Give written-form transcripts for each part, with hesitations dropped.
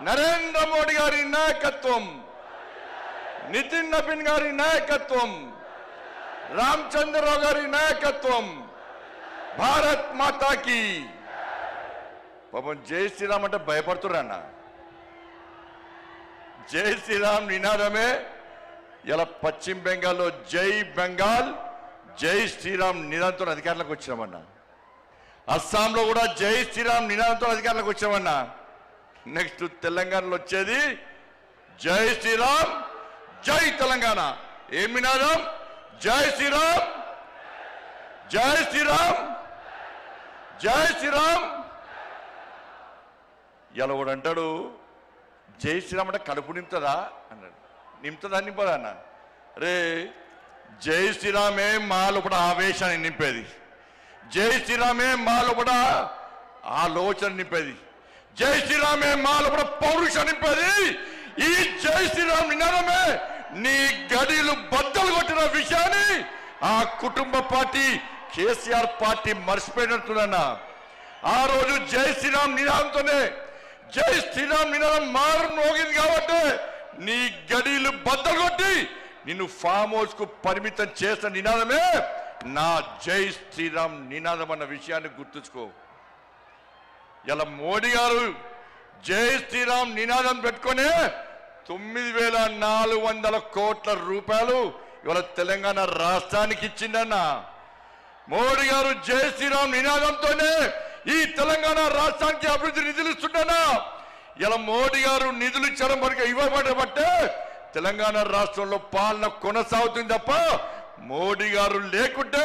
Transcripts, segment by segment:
నరేంద్ర మోడీ గారి నాయకత్వం, నితిన్ నబీన్ గారి నాయకత్వం, రామచంద్రరావు గారి నాయకత్వం, భారత్ మాతాకి. పాపం జై శ్రీరామ్ అంటే భయపడుతున్నా. జై శ్రీరామ్ నినాదమే ఇలా పశ్చిమ బెంగాల్లో జై బెంగాల్ జై శ్రీరామ్ నినాదంతో అధికారంలోకి వచ్చామన్నా. అస్సాంలో కూడా జై శ్రీరామ్ నినాదంతో అధికారంలోకి వచ్చామన్నా. నెక్స్ట్ తెలంగాణలో వచ్చేది జై శ్రీరామ్ జై తెలంగాణ. ఏం నినాదం? జై శ్రీరామ్ జై శ్రీరామ్ జై శ్రీరామ్. ఇలా కూడా అంటాడు జై శ్రీరామ్ అంటే కడుపు నింపుతుందా అన్నాడు. నింపుతుందా నింపదా అన్న? రే జై శ్రీరామే మా లోపల ఆవేశాన్ని నింపేది, జై శ్రీరామే మా లోపల ఆలోచన నింపేది, జై శ్రీరామే మా లోపల పౌరుషం నింపేది. ఈ జై శ్రీరామ్ నినాదమే నీ గడిలు బద్దలు కొట్టిన విషయాన్ని ఆ కుటుంబ పార్టీ కేసీఆర్ పార్టీ మర్చిపోయినట్టున్నా. ఆ రోజు జై శ్రీరామ్ నినాదంతోనే జై శ్రీరామ్ నినాదం మారు మోగింది కాబట్టి నీ గడిలు బద్దలు కొట్టి నిన్ను ఫామ్ హౌస్ కు పరిమితం చేసిన నినాదమే నా జై శ్రీరామ్ నినాదం అన్న విషయాన్ని గుర్తుంచుకో. ఇలా మోడీ గారు జై శ్రీరామ్ నినాదం పెట్టుకునే 9,400 కోట్ల రూపాయలు ఇవాళ తెలంగాణ రాష్ట్రానికి ఇచ్చిందన్న. మోడీ గారు జై శ్రీరామ్ నినాదంతోనే ఈ తెలంగాణ రాష్ట్రానికి అభివృద్ధి నిధులు ఇస్తున్నా. ఇలా మోడీ గారు నిధులు ఇచ్చడం వరకు ఇవ్వబట్టే తెలంగాణ రాష్ట్రంలో పాలన కొనసాగుతుంది తప్ప మోడీ గారు లేకుంటే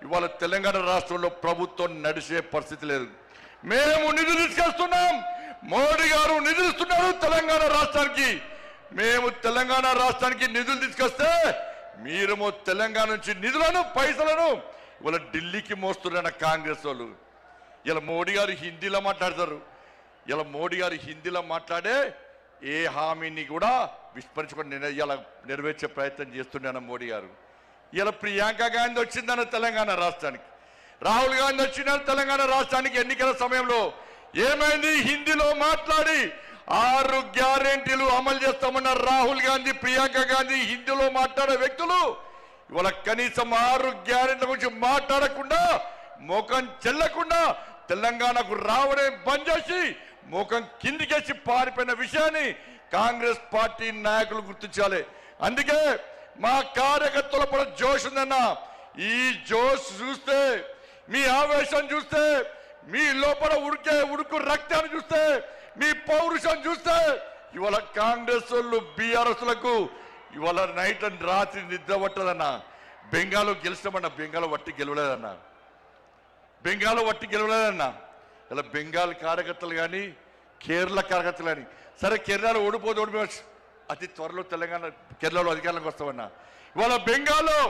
ఇవాళ తెలంగాణ రాష్ట్రంలో ప్రభుత్వం నడిచే పరిస్థితి లేదు. మేము నిధులు తీసుకొస్తున్నాం, మోడీ గారు నిధులు ఇస్తున్నారు తెలంగాణ రాష్ట్రానికి. మేము తెలంగాణ రాష్ట్రానికి నిధులు తీసుకొస్తే మీరేమో తెలంగాణ నుంచి నిధులను పైసలను ఇవాళ ఢిల్లీకి మోస్తున్న కాంగ్రెస్ వాళ్ళు. ఇలా మోడీ గారు హిందీలో మాట్లాడతారు. ఇలా మోడీ గారు హిందీలో మాట్లాడే ఏ హామీని కూడా విస్మరించుకొని ఇలా నెరవేర్చే ప్రయత్నం చేస్తున్నాను మోడీ గారు. ఇలా ప్రియాంక గాంధీ వచ్చిందన్న తెలంగాణ రాష్ట్రానికి, రాహుల్ గాంధీ వచ్చిందని తెలంగాణ రాష్ట్రానికి ఎన్నికల సమయంలో ఏమైంది? హిందీలో మాట్లాడి 6 గ్యారెంటీలు అమలు చేస్తామన్న రాహుల్ గాంధీ, ప్రియాంక గాంధీ హిందీలో మాట్లాడే వ్యక్తులు ఇవాళ కనీసం 6 గ్యారెంటీల గురించి మాట్లాడకుండా ముఖం చెల్లకుండా తెలంగాణకు రావడం బంద్ చేసి ముఖం కిందికేసి పారిపోయిన విషయాన్ని కాంగ్రెస్ పార్టీ నాయకులు గుర్తించాలి. అందుకే మా కార్యకర్తల పట్ల జోష్ ఉందన్న. ఈ జోష్ చూస్తే, మీ ఆవేశం చూస్తే, మీ లోపల ఉడుకు రక్తాన్ని చూస్తే, మీ పౌరుషం చూస్తే ఇవాళ కాంగ్రెస్ వాళ్ళు బీఆర్ఎస్లకు ఇవాళ నైట్ అండ్ రాత్రి నిద్ర పట్టదన్న. బెంగాల్లో గెలిచామన్న, బెంగాల్ వట్టి గెలవలేదన్న, బెంగాల్ వట్టి గెలవలేదన్న. ఇలా బెంగాల్ కార్యకర్తలు కానీ కేరళ కార్యకర్తలు కానీ, సరే కేరళలో ఓడిపోవచ్చు, అతి త్వరలో తెలంగాణ కేరళలో అధికారంలోకి వస్తామన్నా. ఇవాళ బెంగాల్లో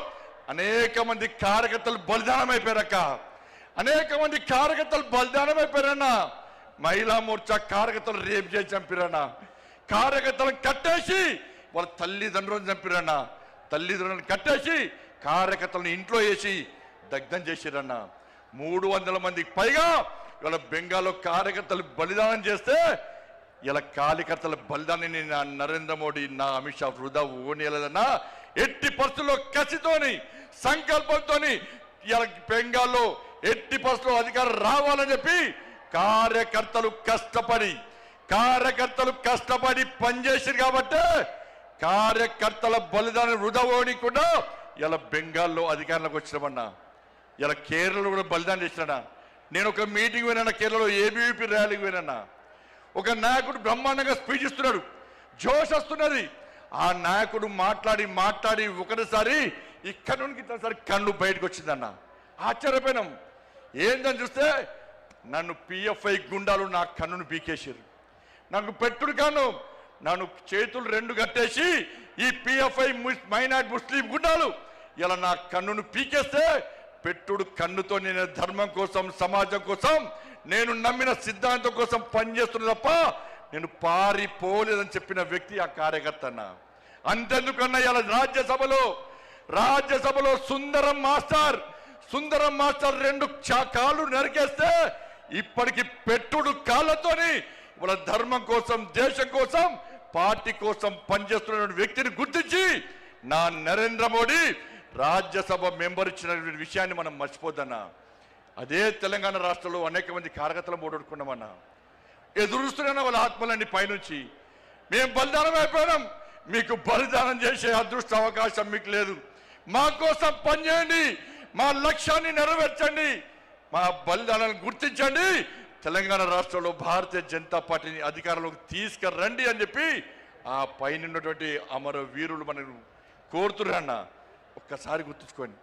అనేక మంది కార్యకర్తలు బలిదానం అయిపోయారక్క, అనేక మంది కార్యకర్తలు బలిదానం అయిపోయారన్న. మహిళా మోర్చా కార్యకర్తలు రేపు చేసి చంపిరన్న, కార్యకర్తలను కట్టేసి వాళ్ళ తల్లిదండ్రులను చంపిరన్న, తల్లిదండ్రులను కట్టేసి కార్యకర్తలను ఇంట్లో వేసి దగ్ధం చేసిరన్న. 300 మందికి పైగా ఇవాళ బెంగాల్లో కార్యకర్తలు బలిదానం చేస్తే ఇలా కార్యకర్తల బలిదానాన్ని నరేంద్ర మోడీ, నా అమిత్ షా వృధా ఓనేలేదన్నా. ఎట్టి పరిస్థితుల్లో కసితోని సంకల్పంతో ఇలా బెంగాల్లో ఎట్టి పరిస్థితుల్లో అధికారం రావాలని చెప్పి కార్యకర్తలు కష్టపడి పనిచేసారు కాబట్టి కార్యకర్తల బలిదానం వృధా ఓనికుండా ఇలా బెంగాల్లో అధికారంలోకి వచ్చినామన్నా. ఇలా కేరళలో కూడా బలిదానం చేసినా. నేను ఒక మీటింగ్ పోయినా కేరళలో, ఏబీవీపీ ర్యాలీకి పోయినా. ఒక నాయకుడు బ్రహ్మాండంగా స్పీచ్ ఇస్తున్నాడు, జోష్ వస్తున్నది. ఆ నాయకుడు మాట్లాడి ఒకటిసారి ఇక్కడ నుండి ఇద్దరుసారి కన్ను బయటకు వచ్చిందన్న. ఆశ్చర్యపోయినాం. ఏందని చూస్తే నన్ను పిఎఫ్ఐ గుండాలు నా కన్నును పీకేసారు. నాకు పెట్టుడు కాను, నన్ను చేతులు 2 కట్టేసి ఈ పిఎఫ్ఐ మైనార్టీ ముస్లిం గుండాలు ఇలా నా కన్నును పీకేస్తే పెట్టుడు కన్నుతో నేను ధర్మం కోసం, సమాజం కోసం, నేను నమ్మిన సిద్ధాంతం కోసం పనిచేస్తున్నా తప్ప నేను పారిపోలేదని చెప్పిన వ్యక్తి ఆ కార్యకర్త అన్న. అంతెందుకన్నా ఇలా రాజ్యసభలో సుందరం మాస్టర్ 2 కాళ్ళు నరికేస్తే ఇప్పటికి పెట్టుడు కాళ్ళతోని వాళ్ళ ధర్మం కోసం, దేశం కోసం, పార్టీ కోసం పనిచేస్తున్న వ్యక్తిని గుర్తించి నా నరేంద్ర మోడీ రాజ్యసభ మెంబర్ ఇచ్చిన విషయాన్ని మనం మర్చిపోద్దన్నా. అదే తెలంగాణ రాష్ట్రంలో అనేక మంది కార్యకర్తలు ఓడగొట్టుకున్నామన్నా. ఎదురుస్తున్నా వాళ్ళ ఆత్మలన్నీ పైనుంచి. మేము బలిదానం అయిపోయినాం, మీకు బలిదానం చేసే అదృష్ట అవకాశం మీకు లేదు. మా కోసం పనిచేయండి, మా లక్ష్యాన్ని నెరవేర్చండి, మా బలిదానాన్ని గుర్తించండి, తెలంగాణ రాష్ట్రంలో భారతీయ జనతా పార్టీని అధికారంలోకి తీసుకురండి అని చెప్పి ఆ పైన ఉన్నటువంటి అమర వీరులు మనకు కోరుతున్నా. ఒక్కసారి గుర్తుంచుకోండి.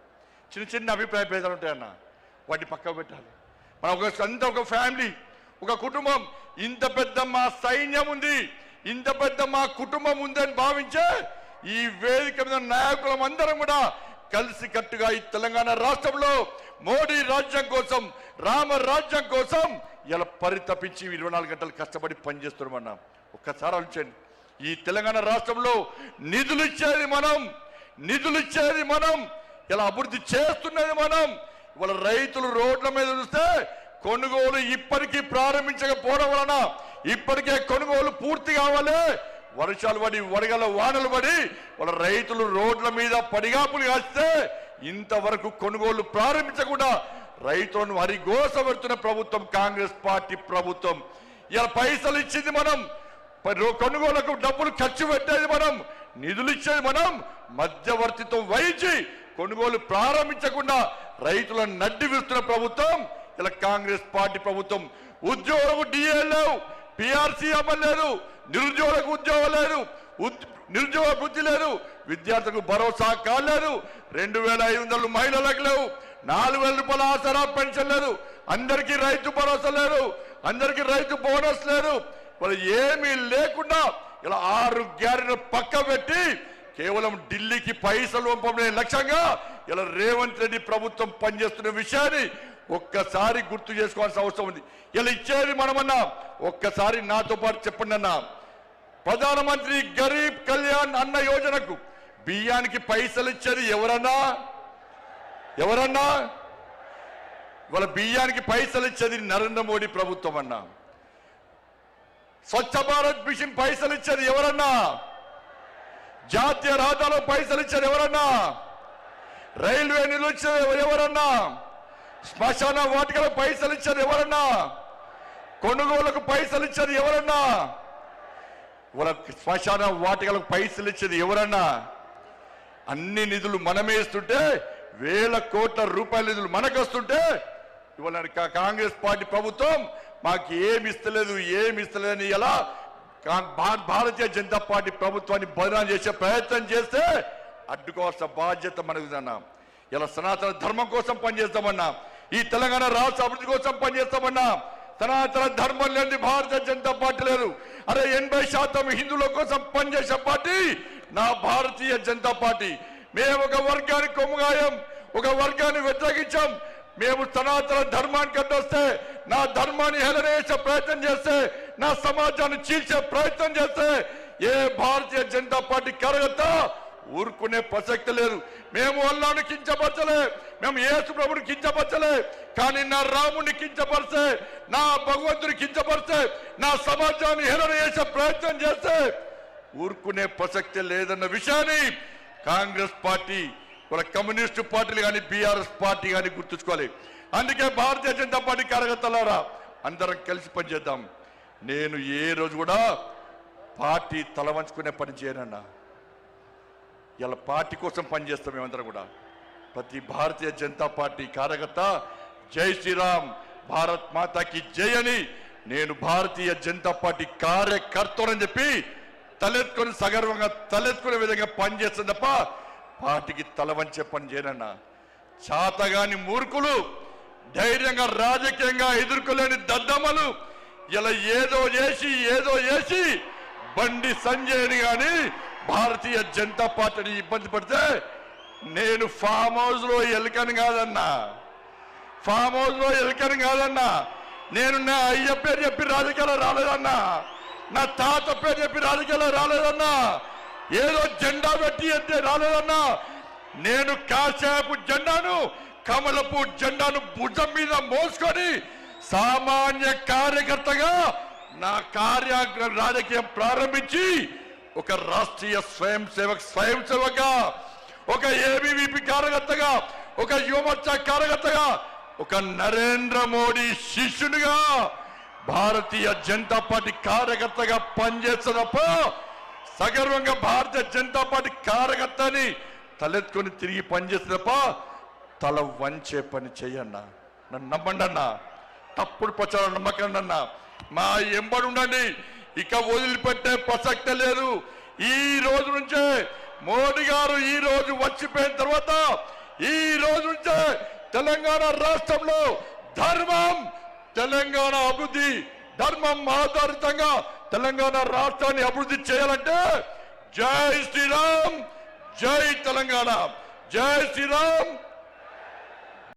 చిన్న చిన్న అభిప్రాయ భేదాలు ఉంటాయన్న, వాటిని పక్కకు పెట్టాలి. మనం ఒక ఫ్యామిలీ, ఒక కుటుంబం. ఇంత పెద్ద మా సైన్యం ఉంది, ఇంత పెద్ద మా కుటుంబం ఉందని భావించే ఈ వేదిక మీద నాయకులం అందరం కూడా కలిసి కట్టుగా ఈ తెలంగాణ రాష్ట్రంలో మోడీ రాజ్యం కోసం, రామ రాజ్యం కోసం ఇలా పరితపించి 24 గంటలు కష్టపడి పనిచేస్తున్నామన్నా. ఒక్కసారి ఆలోచించండి. ఈ తెలంగాణ రాష్ట్రంలో నిధులు ఇచ్చేది మనం, ఇలా అభివృద్ధి చేస్తున్నది మనం. ఇవాళ రైతులు రోడ్ల మీద చూస్తే కొనుగోలు ఇప్పటికీ ప్రారంభించకపోవడం వలన ఇప్పటికే కొనుగోలు పూర్తి కావాలి. వర్షాలు పడి, వడగల వానలు పడి వాళ్ళ రైతులు రోడ్ల మీద పడిగాపులు కాస్తే ఇంతవరకు కొనుగోలు ప్రారంభించకుండా రైతులను హరిగోస పెడుతున్న ప్రభుత్వం కాంగ్రెస్ పార్టీ ప్రభుత్వం. ఇలా పైసలు ఇచ్చింది మనం, కొనుగోలుకు డబ్బులు ఖర్చు పెట్టేది మనం, నిధులు ఇచ్చేది మనం, మధ్యవర్తితో వహించి కొనుగోలు ప్రారంభించకుండా రైతులను నడ్డి విరుస్తున్న ప్రభుత్వం ఇలా కాంగ్రెస్ పార్టీ ప్రభుత్వం. ఉద్యోగులకు డిఏ లేవు, పిఆర్సీ అమలు లేదు, నిరుద్యోగులకు ఉద్యోగం లేదు, నిరుద్యోగ వృద్ధి లేదు, విద్యార్థులకు భరోసా కాలేదు, 2500 మహిళలకు లేవు, 4000 రూపాయల ఆసరా పెన్షన్ లేదు, అందరికీ రైతు భరోసా లేదు, అందరికీ రైతు బోనస్ లేదు. వాళ్ళు ఏమీ లేకుండా ఇలా 6 గ్యారెంటీలు పక్క పెట్టి కేవలం ఢిల్లీకి పైసలు పంపడే లక్ష్యంగా ఇలా రేవంత్ రెడ్డి ప్రభుత్వం పనిచేస్తున్న విషయాన్ని ఒక్కసారి గుర్తు చేసుకోవాల్సిన అవసరం ఉంది. ఇలా ఇచ్చేది మనమన్నా. ఒక్కసారి నాతో పాటు చెప్పండి అన్న. ప్రధానమంత్రి గరీబ్ కళ్యాణ్ అన్న యోజనకు బియ్యానికి పైసలు ఇచ్చేది ఎవరన్నా? ఇవాళ బియ్యానికి పైసలు ఇచ్చేది నరేంద్ర మోడీ ప్రభుత్వం అన్నా. స్వచ్ఛ భారత్ మిషన్ పైసలు ఇచ్చేది ఎవరన్నా? జాతీయ రహదారులో పైసలు ఇచ్చేది ఎవరన్నా? రైల్వే నిధులు ఇచ్చేది ఎవరన్నా? శ్మశాన వాటికలకు పైసలు ఇచ్చేది ఎవరన్నా? కొనుగోలుకు పైసలు ఇచ్చేది ఎవరన్నా? శ్మశాన వాటికలకు పైసలు ఇచ్చేది ఎవరన్నా? అన్ని నిధులు మనమే ఇస్తుంటే, వేల కోట్ల రూపాయల నిధులు మనకు వస్తుంటే ఇవాళ కాంగ్రెస్ పార్టీ ప్రభుత్వం మాకు ఏమి ఇస్తలేదని ఎలా భారతీయ జనతా పార్టీ ప్రభుత్వాన్ని బదనాం చేసే ప్రయత్నం చేస్తే అడ్డుకోవాల్సిన బాధ్యత మనకుదన్నా. ఇలా సనాతన ధర్మం కోసం పనిచేస్తామన్నా, ఈ తెలంగాణ రాష్ట్ర అభివృద్ధి కోసం పనిచేస్తామన్నా. సనాతన ధర్మం లేని భారతీయ జనతా పార్టీ లేదు. అరే 80% హిందువుల కోసం పనిచేసే పార్టీ నా భారతీయ జనతా పార్టీ. మేము ఒక వర్గానికి కొమ్ముగాయం, ఒక వర్గాన్ని వ్యతిరేకించాం. మేము సనాతన ధర్మానికి అడ్డొస్తే, నా ధర్మాన్ని హేళన చేసే ప్రయత్నం చేస్తే, నా సమాజాన్ని చీల్చే ప్రయత్నం చేస్తే ఏ భారతీయ జనతా పార్టీ కార్యకర్త ఊరుకునే ప్రసక్తి లేదు. మేము అల్లాను కించపరచలే, మేము యేసు ప్రభుని కించపరచలే, కానీ నా రాముని కించపరిస్తే, నా భగవంతుని కించపరిస్తే, నా సమాజాన్ని హేళన చేసే ప్రయత్నం చేస్తే ఊరుకునే ప్రసక్తి లేదన్న విషయాన్ని కాంగ్రెస్ పార్టీ, వాళ్ళ కమ్యూనిస్టు పార్టీలు కానీ బీఆర్ఎస్ పార్టీ కానీ గుర్తుంచుకోవాలి. అందుకే భారతీయ జనతా పార్టీ కార్యకర్తలారా అందరం కలిసి పనిచేద్దాం. నేను ఏ రోజు కూడా పార్టీ తల వంచుకునే పని చేయనన్నా. ఇలా పార్టీ కోసం పనిచేస్తాం. మేమందరం కూడా ప్రతి భారతీయ జనతా పార్టీ కార్యకర్త జై శ్రీరామ్, భారత్ మాతాకి జై అని నేను భారతీయ జనతా పార్టీ కార్యకర్తనని చెప్పి తలెత్తుకొని సగర్వంగా తలెత్తుకునే విధంగా పనిచేస్తుంది తప్ప పార్టీకి తల వంచే పని చేయనన్నా. చాతగాని మూర్ఖులు, ధైర్యంగా రాజకీయంగా ఎదుర్కోలేని దద్దమ్మలు ఇలా ఏదో చేసి బండి సంజయ్ని కానీ భారతీయ జనతా పార్టీని ఇబ్బంది పడితే నేను ఫామ్ హౌస్ లో ఎలుకని కాదన్నా. నేను నా అయ్య పేరు చెప్పి రాజకీయాలు రాలేదన్నా, నా తాత పేరు చెప్పి రాజకీయాలు రాలేదన్నా, ఏదో జెండా పెట్టి అంటే రాలేదన్నా. నేను కాశాపు జెండాను, కమలపు జెండాను భుజం మీద మోసుకొని సామాన్య కార్యకర్తగా నా రాజకీయం ప్రారంభించి ఒక రాష్ట్రీయ స్వయం సేవక ఒక ఏబీవీపీ కార్యకర్తగా ఒక యువమోర్చా కార్యకర్తగా ఒక నరేంద్ర మోడీ శిష్యునిగా భారతీయ జనతా పార్టీ కార్యకర్తగా పనిచేస్తున్నప్ప సగర్వంగా భారతీయ జనతా పార్టీ కార్యకర్తని తలెత్తుకొని తిరిగి పనిచేస్తున్నప్ప తల వంచే పని చెయ్యన్నా. నన్ను నమ్మండి అన్నా, తప్పుడు ప్రచారం నమ్మకండి అన్నా, మా ఎంబడి ఉండండి. ఇక వదిలిపెట్టే ప్రసక్తే లేదు. ఈ రోజు నుంచే మోడీ గారు ఈ రోజు వచ్చిపోయిన తర్వాత ఈ రోజు నుంచే తెలంగాణ రాష్ట్రంలో ధర్మం, తెలంగాణ అభివృద్ధి, ధర్మం ఆధారితంగా తెలంగాణ రాష్ట్రాన్ని అభివృద్ధి చేయాలంటే జై శ్రీరామ్, జై తెలంగాణ, జై శ్రీరామ్.